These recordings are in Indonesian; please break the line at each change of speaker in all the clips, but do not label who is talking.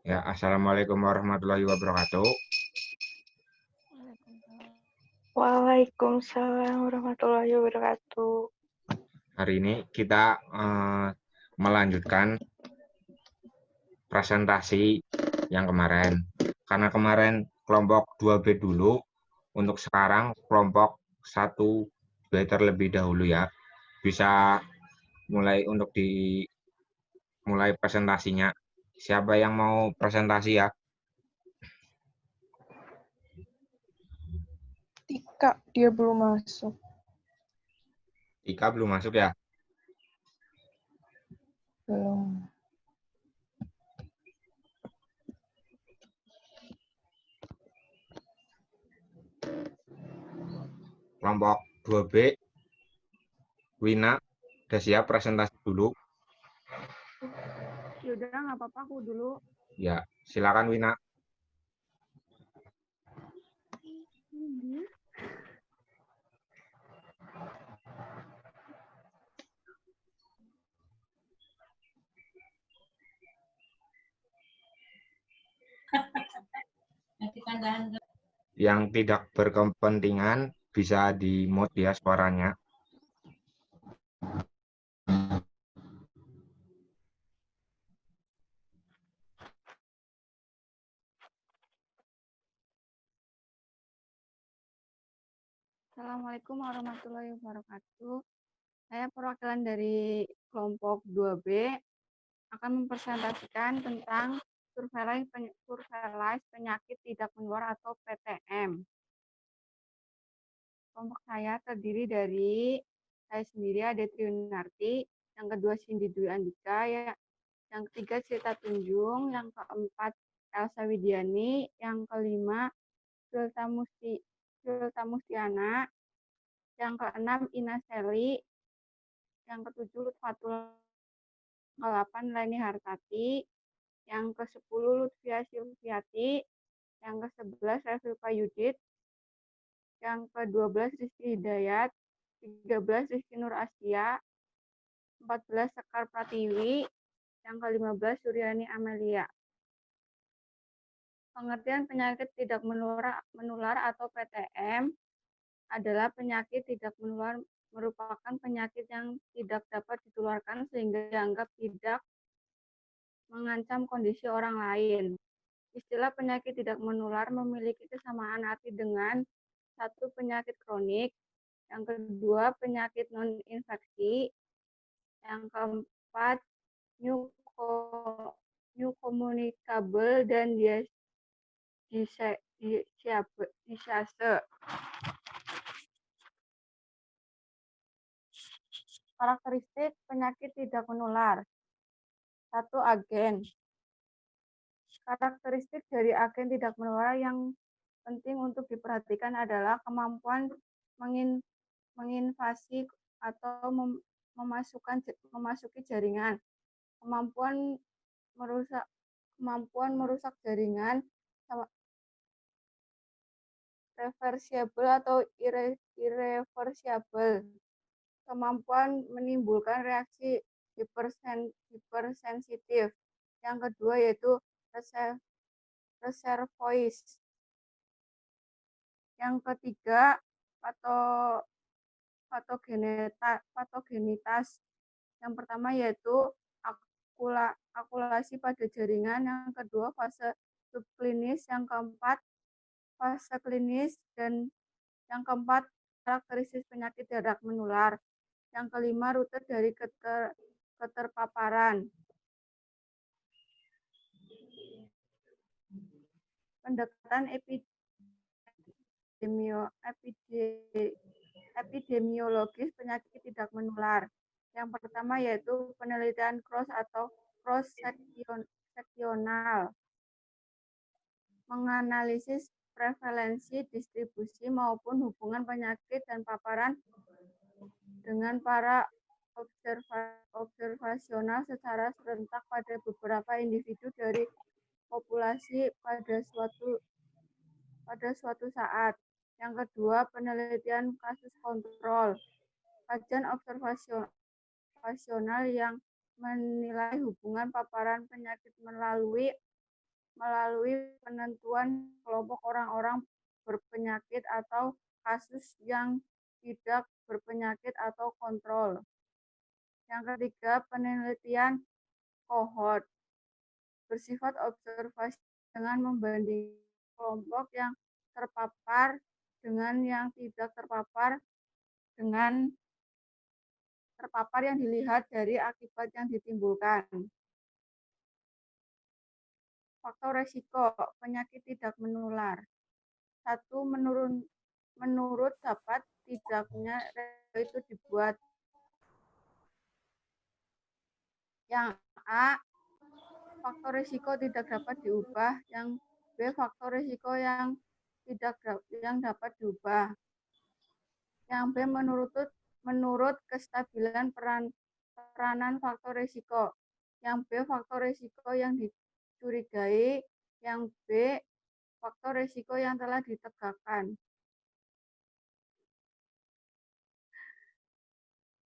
Ya, Assalamualaikum warahmatullahi wabarakatuh.
Waalaikumsalam warahmatullahi wabarakatuh.
Hari ini kita melanjutkan presentasi yang kemarin. Karena kemarin kelompok 2B dulu, untuk sekarang kelompok 1B terlebih dahulu ya. Bisa mulai untuk dimulai presentasinya. Siapa yang mau presentasi ya?
Tika, dia belum masuk.
Tika belum masuk ya?
Belum.
Kelompok 2B, Wina, udah siap presentasi dulu?
Yaudah, nggak apa-apa, aku dulu.
Ya, silakan Wina. Yang tidak berkepentingan bisa di-mute ya suaranya.
Assalamualaikum warahmatullahi wabarakatuh. Saya perwakilan dari kelompok 2B akan mempresentasikan tentang surveillance penyakit tidak menular atau PTM. Kelompok saya terdiri dari saya sendiri, Ade Triunarti, yang kedua Cindy Dwi Andika, yang ketiga Cerita Tunjung, yang keempat Elsa Widiani, yang kelima Filta Mustiana, yang keenam Ina Seli, yang ketujuh Lutfatul, yang ke-8 Leni Hartati, yang ke-10 Lutfia Silviati, yang ke-11 Revil Payudit, yang ke-12 Rizky Hidayat, 13 Rizky Nur Astia, 14 Sekar Pratiwi, yang ke-15 Suryani Amelia. Pengertian penyakit tidak menular atau PTM adalah penyakit tidak menular merupakan penyakit yang tidak dapat ditularkan sehingga dianggap tidak mengancam kondisi orang lain. Istilah penyakit tidak menular memiliki kesamaan arti dengan satu penyakit kronik, yang kedua penyakit non-infeksi, yang keempat new communicable dan disease. Karakteristik penyakit tidak menular. 1. Agen. Karakteristik dari agen tidak menular yang penting untuk diperhatikan adalah kemampuan menginvasi atau memasuki jaringan, kemampuan merusak jaringan, reversible atau irreversible, kemampuan menimbulkan reaksi hipersensitif. Yang kedua yaitu reservoir. Yang ketiga patogenitas. Yang pertama yaitu akulasi pada jaringan, yang kedua fase subklinis, yang keempat fase klinis, dan yang keempat karakteristik penyakit tidak menular. Yang kelima rute dari keterpaparan. Pendekatan epidemiologis penyakit tidak menular. Yang pertama yaitu penelitian cross seksional, menganalisis prevalensi, distribusi maupun hubungan penyakit dan paparan dengan para observasional secara serentak pada beberapa individu dari populasi pada suatu saat. Yang kedua, penelitian kasus kontrol. Kajian observasional yang menilai hubungan paparan penyakit melalui melalui penentuan kelompok orang-orang berpenyakit atau kasus yang tidak berpenyakit atau kontrol. Yang ketiga, penelitian kohort bersifat observasi dengan membandingkan kelompok yang terpapar dengan yang tidak terpapar dengan terpapar yang dilihat dari akibat yang ditimbulkan. Faktor resiko penyakit tidak menular. 1. Menurut dapat tidaknya resiko itu dibuat. Yang A, faktor risiko tidak dapat diubah. Yang B, faktor risiko yang dapat diubah. Yang B, menurut kestabilan peranan faktor risiko. Yang B, faktor risiko yang dicurigai. Yang B, faktor risiko yang telah ditegakkan.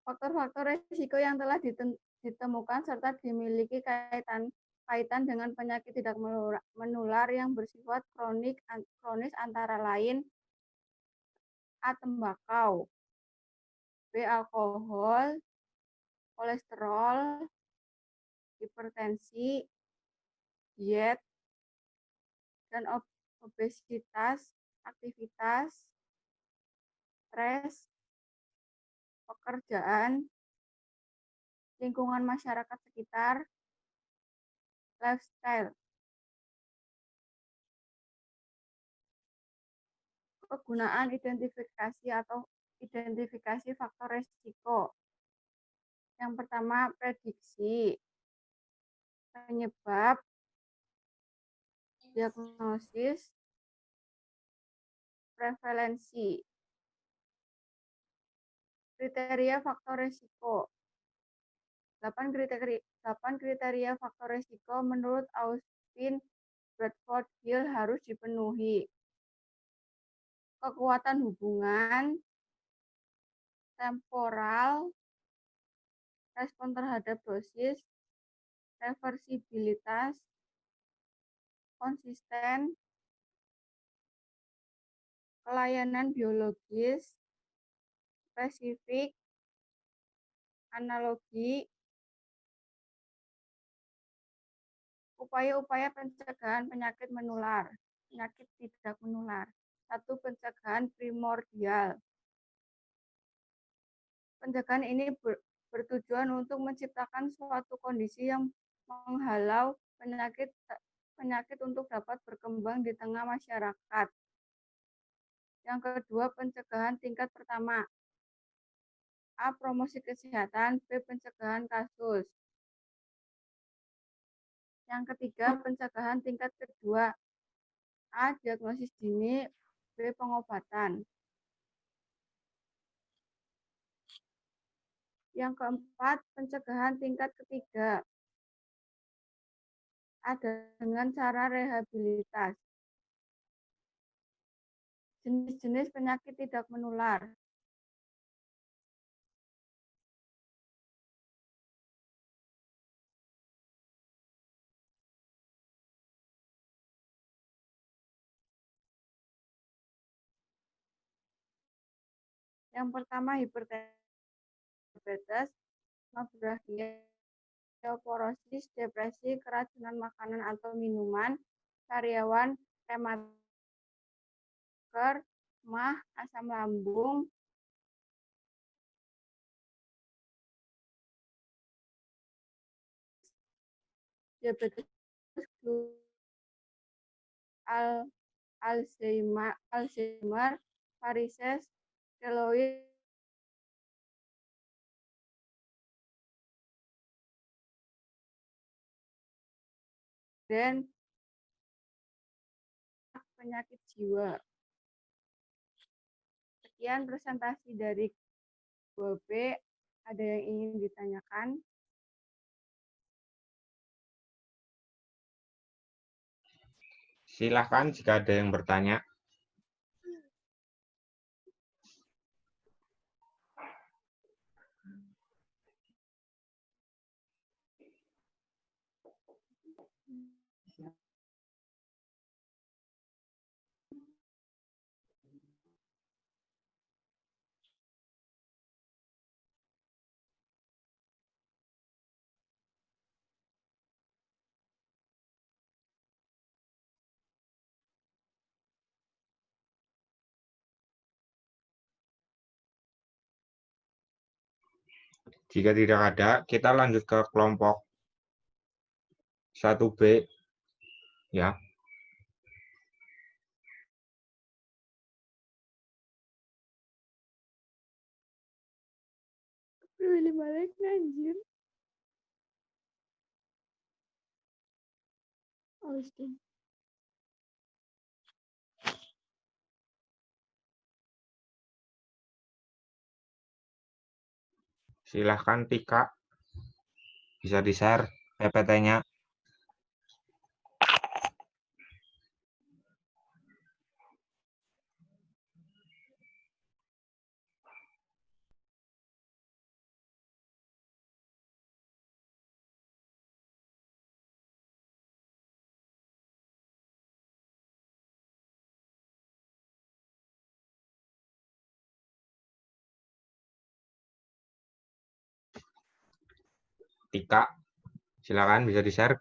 Faktor-faktor risiko yang telah ditemukan serta dimiliki kaitan dengan penyakit tidak menular yang bersifat kronis antara lain A. Tembakau, B. Alkohol, kolesterol, hipertensi, diet, dan obesitas, aktivitas, stres, pekerjaan, lingkungan masyarakat sekitar, lifestyle. Kegunaan identifikasi atau identifikasi faktor risiko. Yang pertama, prediksi, penyebab, diagnosis, prevalensi. Kriteria faktor risiko. 8 kriteria faktor risiko menurut Austin Bradford Hill harus dipenuhi. Kekuatan hubungan, temporal, respon terhadap dosis, reversibilitas, konsisten, pelayanan biologis, spesifik, analogi, upaya-upaya pencegahan penyakit tidak menular. 1. Pencegahan primordial. Pencegahan ini bertujuan untuk menciptakan suatu kondisi yang menghalau penyakit untuk dapat berkembang di tengah masyarakat. Yang kedua, pencegahan tingkat pertama. A. Promosi kesehatan, B. Pencegahan kasus. Yang ketiga, pencegahan tingkat kedua. A. Diagnosis dini, B. Pengobatan. Yang keempat, pencegahan tingkat ketiga. Ada dengan cara rehabilitas. Jenis-jenis penyakit tidak menular. Yang pertama, hipertensi, diabetes, bronkiolitis, osteoporosis, depresi, keracunan makanan atau minuman, sariawan, rematik, mah, asam lambung, diabetes, Alzheimer, varises, keloid, dan penyakit jiwa. Sekian presentasi dari 2B. Ada yang ingin ditanyakan?
Silahkan jika ada yang bertanya. Jika tidak ada, kita lanjut ke kelompok 1B ya.
Pilih balik anjir. Austin.
Silahkan Tika, bisa di-share PPT-nya. Tika, silakan bisa di-share.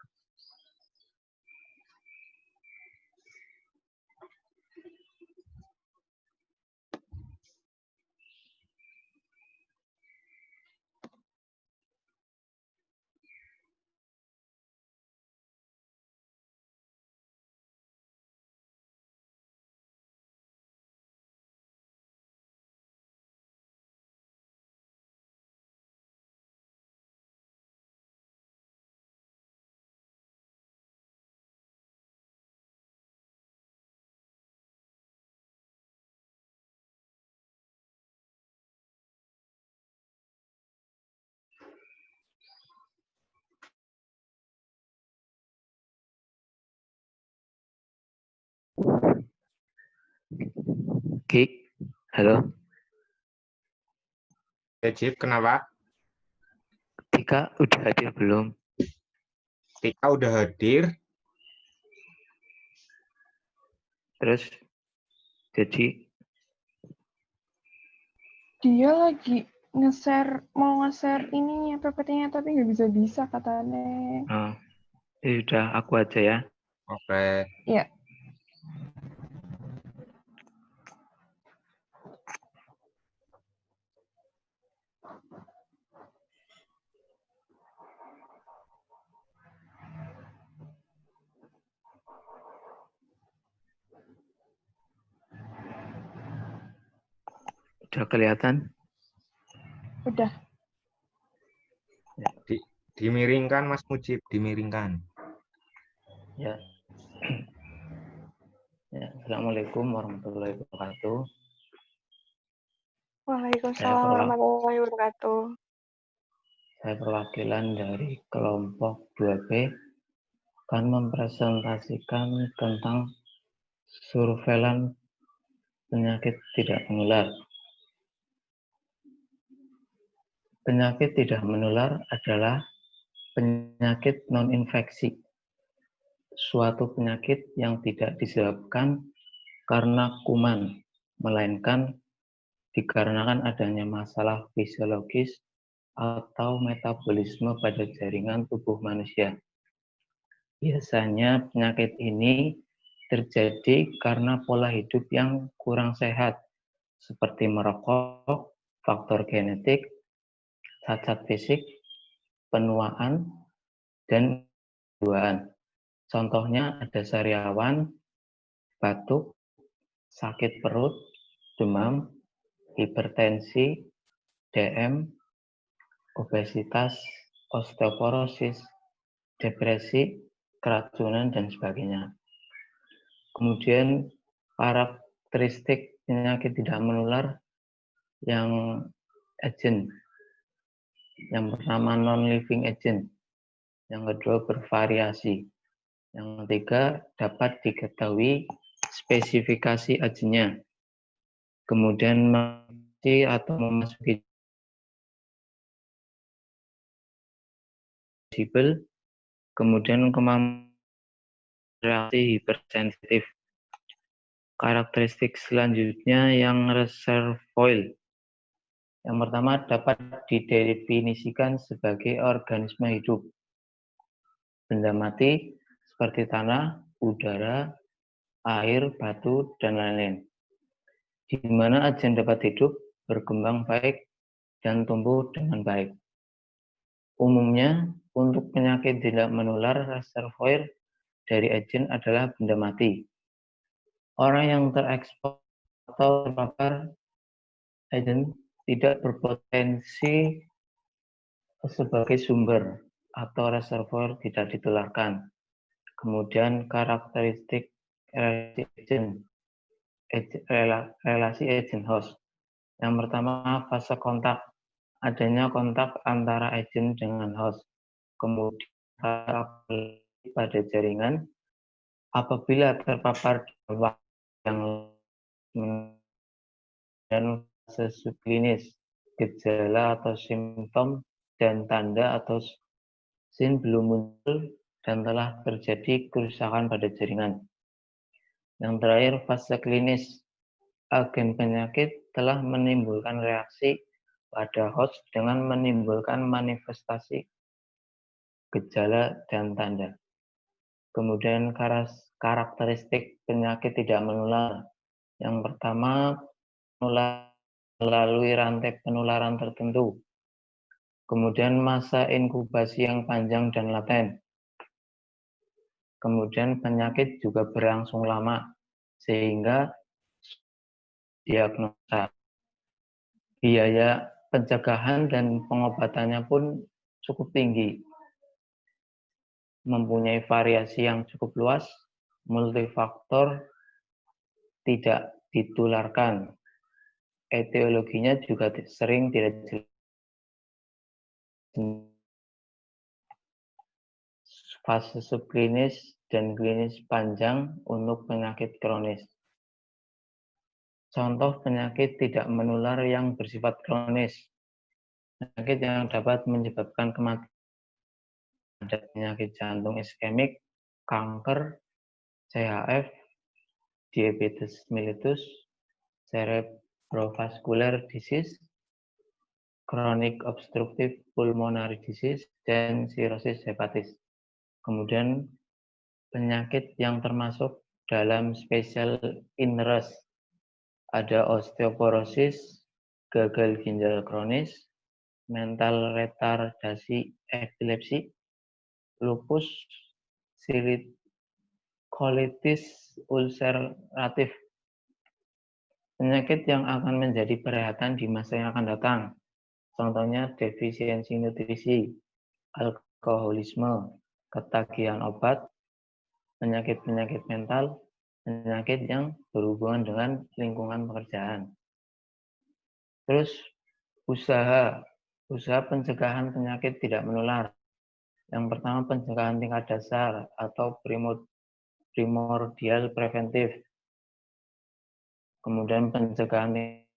Kik, halo.
Ejip, kenapa?
Tika udah hadir belum?
Tika udah hadir.
Terus, jadi
Dia lagi mau nge-share ininya PPT-nya tapi nggak bisa katanya.
udah aku aja ya.
Oke.
Iya.
Udah kelihatan?
Udah.
Dimiringkan Mas Mujib, dimiringkan.
Ya. Ya, Assalamualaikum warahmatullahi wabarakatuh.
Waalaikumsalam warahmatullahi wabarakatuh.
Saya perwakilan dari kelompok 2B akan mempresentasikan tentang surveillance penyakit tidak menular. Penyakit tidak menular adalah penyakit non-infeksi, suatu penyakit yang tidak disebabkan karena kuman, melainkan dikarenakan adanya masalah fisiologis atau metabolisme pada jaringan tubuh manusia. Biasanya penyakit ini terjadi karena pola hidup yang kurang sehat, seperti merokok, faktor genetik, cacat fisik, penuaan, dan kejiwaan. Contohnya ada sariawan, batuk, sakit perut, demam, hipertensi, DM, obesitas, osteoporosis, depresi, keracunan, dan sebagainya. Kemudian karakteristik penyakit tidak menular yang agent. Yang pertama non-living agent. Yang kedua bervariasi. Yang ketiga dapat diketahui spesifikasi agentnya. Kemudian masih atau memasuki visible, kemudian kemampuan reaksi hipersensitif. Karakteristik selanjutnya yang reservoir. Yang pertama dapat didefinisikan sebagai organisme hidup. Benda mati seperti tanah, udara, air, batu, dan lain-lain. Di mana agen dapat hidup, berkembang baik, dan tumbuh dengan baik. Umumnya, untuk penyakit tidak menular, reservoir dari agen adalah benda mati. Orang yang terekspos atau terpapar agen tidak berpotensi sebagai sumber atau reservoir tidak ditularkan. Kemudian karakteristik relasi agen host. Yang pertama, fase kontak. Adanya kontak antara agen dengan host. Kemudian pada jaringan, apabila terpapar yang dan fase subklinis, gejala atau simptom dan tanda atau sin belum muncul dan telah terjadi kerusakan pada jaringan. Yang terakhir, fase klinis. Agen penyakit telah menimbulkan reaksi pada host dengan menimbulkan manifestasi gejala dan tanda. Kemudian karakteristik penyakit tidak menular. Yang pertama, menular melalui rantai penularan tertentu. Kemudian masa inkubasi yang panjang dan laten. Kemudian penyakit juga berlangsung lama, sehingga diagnosa. Biaya pencegahan dan pengobatannya pun cukup tinggi. Mempunyai variasi yang cukup luas, multifaktor, tidak ditularkan. Etiologinya juga sering tidak jelas. Fase subklinis dan klinis panjang untuk penyakit kronis. Contoh penyakit tidak menular yang bersifat kronis. Penyakit yang dapat menyebabkan kematian. Ada penyakit jantung iskemik, kanker, CHF, diabetes mellitus, cerebrovascular disease, chronic obstructive pulmonary disease, dan cirrhosis hepatis. Kemudian penyakit yang termasuk dalam special interest ada osteoporosis, gagal ginjal kronis, mental retardasi epilepsi, lupus, colitis ulceratif. Penyakit yang akan menjadi perhatian di masa yang akan datang. Contohnya defisiensi nutrisi, alkoholisme, ketagihan obat, penyakit-penyakit mental, penyakit yang berhubungan dengan lingkungan pekerjaan. Terus usaha pencegahan penyakit tidak menular. Yang pertama pencegahan tingkat dasar atau primordial preventif. Kemudian pencegahan yang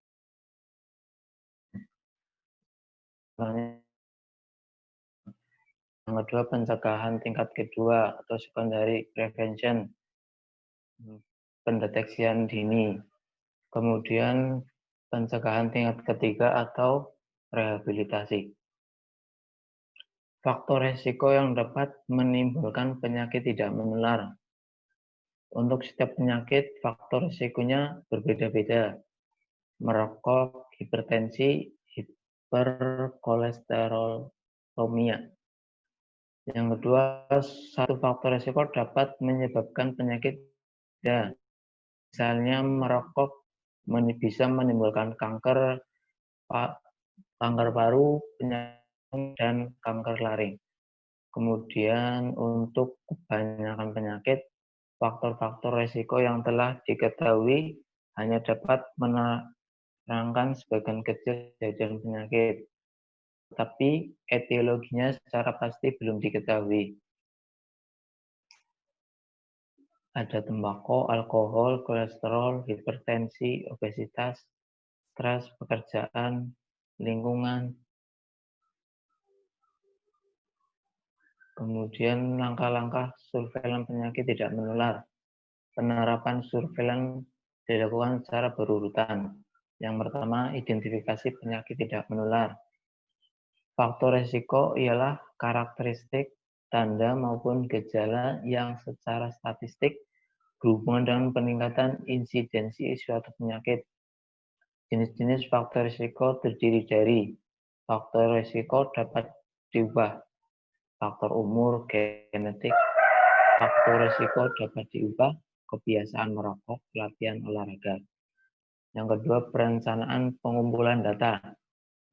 kedua pencegahan tingkat kedua atau secondary prevention, pendeteksian dini. Kemudian pencegahan tingkat ketiga atau rehabilitasi. Faktor resiko yang dapat menimbulkan penyakit tidak menular. Untuk setiap penyakit, faktor resikonya berbeda-beda. Merokok, hipertensi, hiperkolesterolemia. Yang kedua, satu faktor resiko dapat menyebabkan penyakit. Ya, misalnya merokok bisa menimbulkan kanker paru, penyakit, dan kanker laring. Kemudian untuk kebanyakan penyakit, faktor-faktor resiko yang telah diketahui hanya dapat menerangkan sebagian kecil kejadian penyakit, tapi etiologinya secara pasti belum diketahui. Ada tembakau, alkohol, kolesterol, hipertensi, obesitas, stres, pekerjaan, lingkungan. Kemudian langkah-langkah surveillance penyakit tidak menular. Penerapan surveillance dilakukan secara berurutan. Yang pertama, identifikasi penyakit tidak menular. Faktor risiko ialah karakteristik, tanda maupun gejala yang secara statistik berhubungan dengan peningkatan insidensi suatu penyakit. Jenis-jenis faktor risiko terdiri dari faktor risiko dapat diubah. Faktor umur, genetik, faktor risiko dapat diubah, kebiasaan merokok, latihan olahraga. Yang kedua, perencanaan pengumpulan data.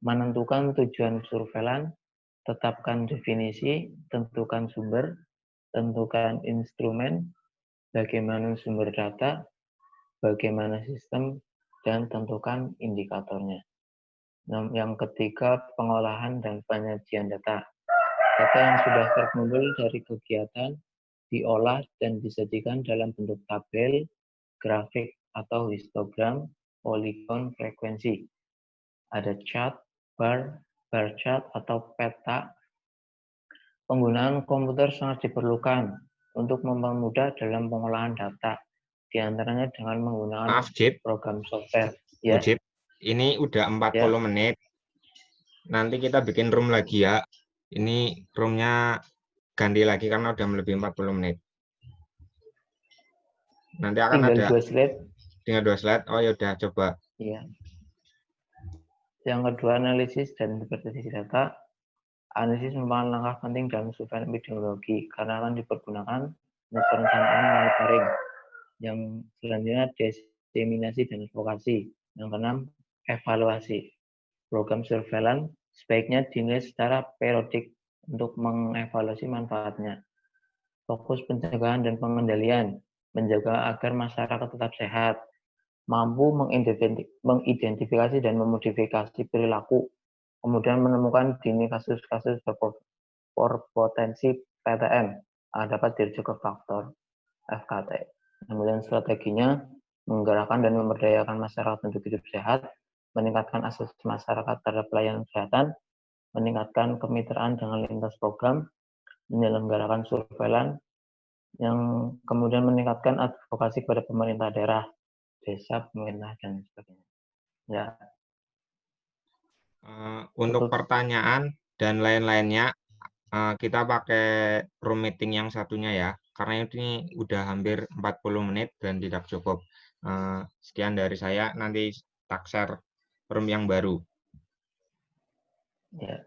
Menentukan tujuan surveilan, tetapkan definisi, tentukan sumber, tentukan instrumen, bagaimana sumber data, bagaimana sistem, dan tentukan indikatornya. Yang ketiga, pengolahan dan penyajian data. Data yang sudah terkumpul dari kegiatan diolah dan disajikan dalam bentuk tabel, grafik atau histogram, poligon, frekuensi. Ada chart, bar chart atau peta. Penggunaan komputer sangat diperlukan untuk mempermudah dalam pengolahan data, di antaranya dengan menggunakan
Maaf, Jip.
program software.
Bu
Ya,
Jip, ini udah 40 menit. Nanti kita bikin room lagi ya. Ini roomnya ganti lagi karena udah melebihi 40 menit. Nanti akan
tinggal
ada
2 slide.
tinggal 2 slide. Oh ya udah, coba.
Ya. Yang kedua, analisis dan interpretasi data. Analisis merupakan langkah penting dalam surveilan epidemiologi karena akan dipergunakan untuk perencanaan monitoring. Yang selanjutnya, diseminasi dan advokasi. Yang keenam, evaluasi. Program surveilan sebaiknya dinilai secara periodik untuk mengevaluasi manfaatnya. Fokus pencegahan dan pengendalian, menjaga agar masyarakat tetap sehat, mampu mengidentifikasi dan memodifikasi perilaku, kemudian menemukan dini kasus-kasus berpotensi PTM, dapat dirujuk ke faktor FKT. Kemudian strateginya, menggerakkan dan memberdayakan masyarakat untuk hidup sehat, meningkatkan akses masyarakat terhadap pelayanan kesehatan, meningkatkan kemitraan dengan lintas program, menyelenggarakan surveilan, yang kemudian meningkatkan advokasi kepada pemerintah daerah, desa, pemerintah, dan sebagainya. Ya.
Untuk pertanyaan dan lain-lainnya, kita pakai room meeting yang satunya ya, karena ini udah hampir 40 menit dan tidak cukup. Sekian dari saya, nanti tak share room yang baru.
Ya.